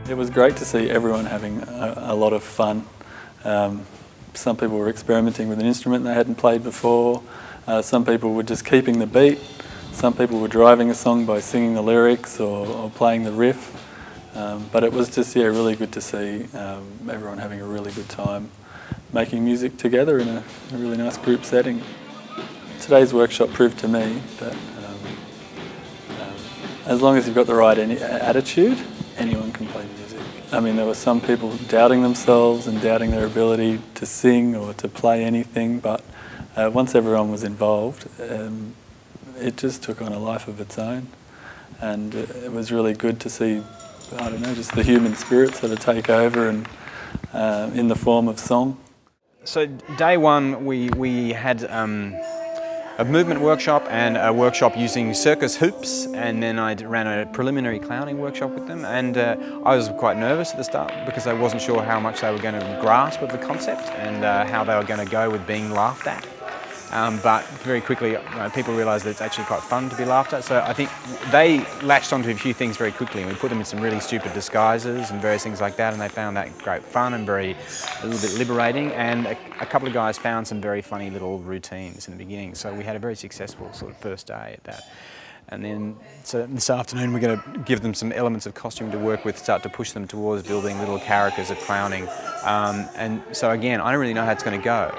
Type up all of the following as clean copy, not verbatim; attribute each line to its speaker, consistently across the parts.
Speaker 1: It was great to see everyone having a lot of fun. Some people were experimenting with an instrument they hadn't played before. Some people were just keeping the beat. Some people were driving a song by singing the lyrics or playing the riff. But it was just, really good to see everyone having a really good time making music together in a really nice group setting. Today's workshop proved to me that as long as you've got the right attitude, anyone can play music. I mean, there were some people doubting themselves and doubting their ability to sing or to play anything, but once everyone was involved, it just took on a life of its own. And it was really good to see, I don't know, just the human spirit sort of take over and in the form of song.
Speaker 2: So day one we had a movement workshop and a workshop using circus hoops, and then I ran a preliminary clowning workshop with them, and I was quite nervous at the start because I wasn't sure how much they were going to grasp of the concept and how they were going to go with being laughed at. But very quickly people realised that it's actually quite fun to be laughed at, so I think they latched onto a few things very quickly, and we put them in some really stupid disguises and various things like that, and they found that great fun and a little bit liberating, and a couple of guys found some very funny little routines in the beginning, so we had a very successful sort of first day at that. And then so this afternoon we're going to give them some elements of costume to work with, start to push them towards building little characters of clowning. And so again, I don't really know how it's going to go.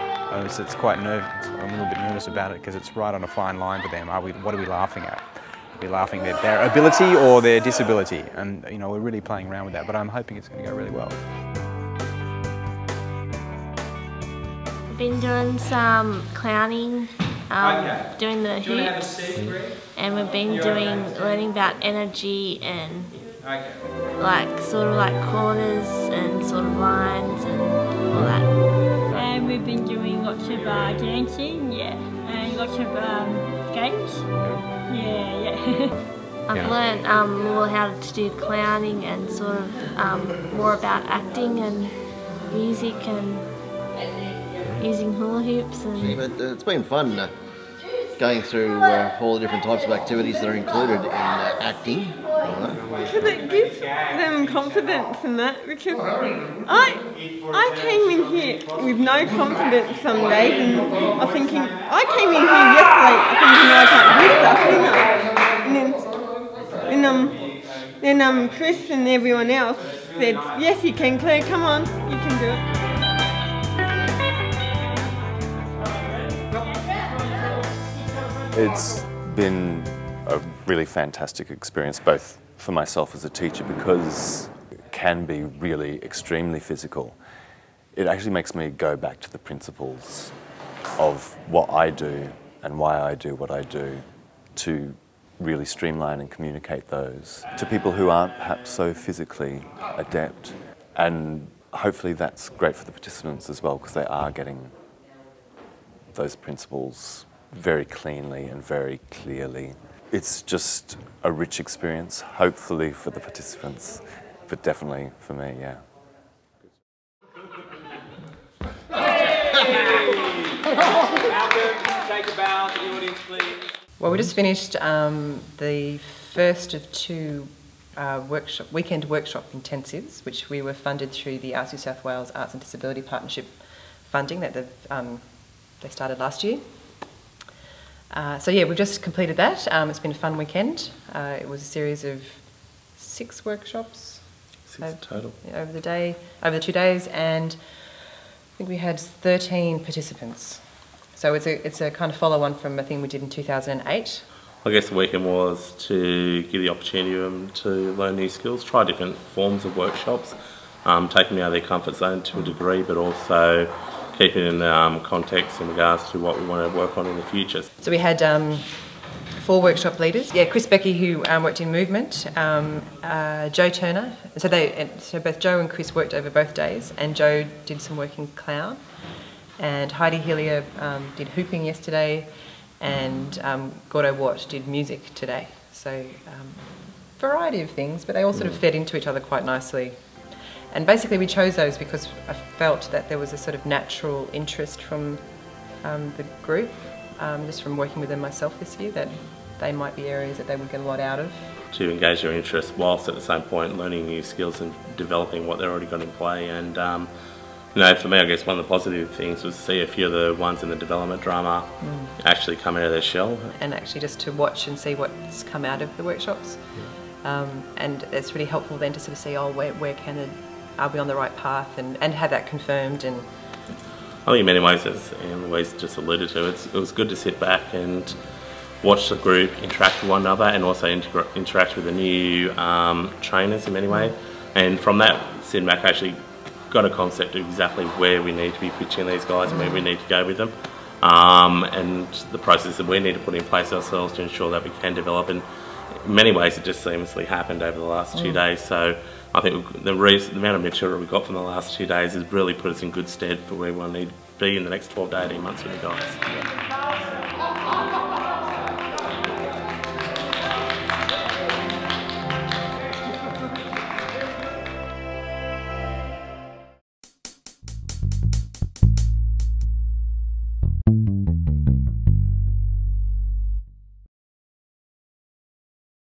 Speaker 2: So it's quite nervous. I'm a little bit nervous about it because it's right on a fine line for them. What are we laughing at? Are we laughing at their ability or their disability? And we're really playing around with that, but I'm hoping it's going to go really well.
Speaker 3: I've been doing some clowning, doing the hoops, and we've been learning about energy and sort of corners and sort of lines and all that.
Speaker 4: And we've been doing lots of dancing, and lots of games.
Speaker 3: I've learned more how to do clowning and sort of more about acting and music and using hula hoops. And
Speaker 5: it's been fun going through all the different types of activities that are included in acting.
Speaker 6: Because it gives them confidence in that, because I came in here with no confidence some days, and I'm thinking, I came in here yesterday thinking I can't do stuff, didn't I? And then Chris and everyone else said, yes you can, Claire, come on, you can do it.
Speaker 7: It's been a really fantastic experience, both for myself as a teacher, because it can be really extremely physical. It actually makes me go back to the principles of what I do and why I do what I do, to really streamline and communicate those to people who aren't perhaps so physically adept. And hopefully that's great for the participants as well, because they are getting those principles very cleanly and very clearly. It's just a rich experience, hopefully for the participants, but definitely for me, yeah.
Speaker 8: Take a bow to the audience, please.
Speaker 9: Well, we just finished the first of two weekend workshop intensives, which we were funded through the Arts New South Wales Arts and Disability Partnership funding that they started last year. So yeah, we've just completed that. It's been a fun weekend. It was a series of 6 workshops.
Speaker 7: Total.
Speaker 9: Over the 2 days, and I think we had 13 participants. So it's a kind of follow-on from a thing we did in 2008.
Speaker 10: I guess the weekend was to give the opportunity for them to learn new skills, try different forms of workshops, take them out of their comfort zone to a degree, but also keep it in context in regards to what we want to work on in the future.
Speaker 9: So we had 4 workshop leaders. Yeah, Chris Becky, who worked in movement, Joe Turner. So both Joe and Chris worked over both days, and Joe did some work in clown. And Heidi Hillier did hooping yesterday, and Gordo Watt did music today. So variety of things, but they all sort of fed into each other quite nicely. And basically we chose those because I felt that there was a sort of natural interest from the group, just from working with them myself this year, that they might be areas that they would get a lot out of.
Speaker 10: to engage their interest whilst at the same point learning new skills and developing what they've already got in play. And you know, for me, I guess one of the positive things was to see a few of the ones in the development drama actually come out of their shell.
Speaker 9: And actually just to watch and see what's come out of the workshops. And it's really helpful then to sort of see, oh, where are we on the right path, and have that confirmed. And
Speaker 10: I think in many ways, as Anne-Louise just alluded to, it was good to sit back and watch the group interact with one another, and also interact with the new trainers in many ways. And from that, sitting back, actually got a concept of exactly where we need to be pitching these guys and where we need to go with them, and the process that we need to put in place ourselves to ensure that we can develop. And in many ways, it just seamlessly happened over the last 2 days. So I think the amount of material we got from the last 2 days has really put us in good stead for where we need to be in the next 12 to 18 months with the guys.